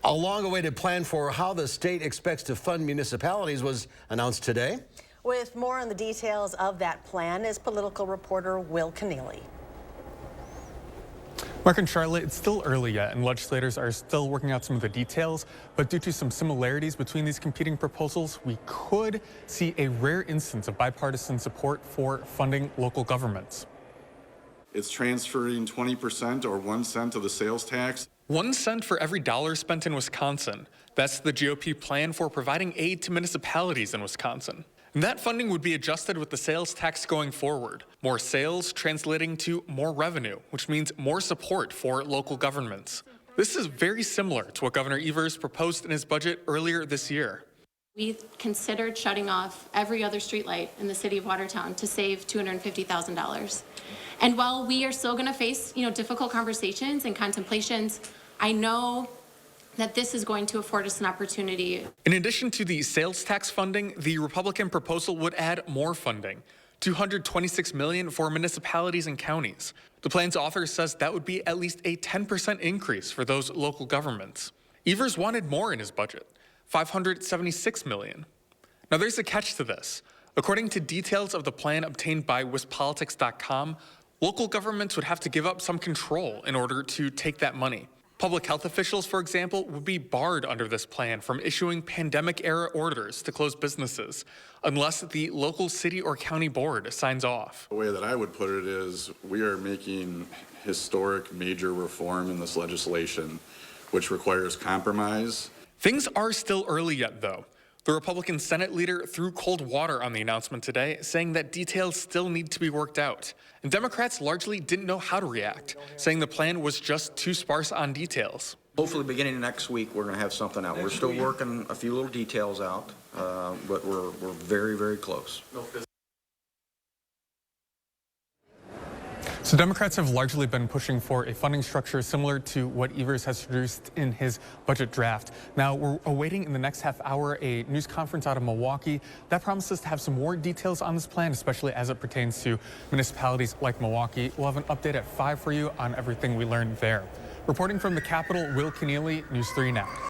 A long-awaited plan for how the state expects to fund municipalities was announced today. With more on the details of that plan is political reporter Will Keneally. Mark and Charlotte, it's still early yet, and legislators are still working out some of the details. But due to some similarities between these competing proposals, we could see a rare instance of bipartisan support for funding local governments. It's transferring 20% or 1 cent of the sales tax. 1 cent for every dollar spent in Wisconsin. That's the GOP plan for providing aid to municipalities in Wisconsin. And that funding would be adjusted with the sales tax going forward. More sales translating to more revenue, which means more support for local governments. This is very similar to what Governor Evers proposed in his budget earlier this year. We considered shutting off every other streetlight in the city of Watertown to save $250,000. And while we are still going to face, difficult conversations and contemplations, I know that this is going to afford us an opportunity. In addition to the sales tax funding, the Republican proposal would add more funding, $226 million for municipalities and counties. The plan's author says that would be at least a 10% increase for those local governments. Evers wanted more in his budget, $576 million. Now there's a catch to this. According to details of the plan obtained by wispolitics.com, local governments would have to give up some control in order to take that money. Public health officials, for example, would be barred under this plan from issuing pandemic-era orders to close businesses unless the local city or county board signs off. The way that I would put it is we are making historic major reform in this legislation, which requires compromise. Things are still early yet, though. The Republican Senate leader threw cold water on the announcement today, saying that details still need to be worked out. And Democrats largely didn't know how to react, saying the plan was just too sparse on details. Hopefully beginning next week, we're going to have something out. We're still working a few little details out, but we're very, very close. So Democrats have largely been pushing for a funding structure similar to what Evers has introduced in his budget draft. Now we're awaiting in the next half hour a news conference out of Milwaukee that promises to have some more details on this plan, especially as it pertains to municipalities like Milwaukee. We'll have an update at 5 for you on everything we learned there. Reporting from the Capitol, Will Keneally, News 3 Now.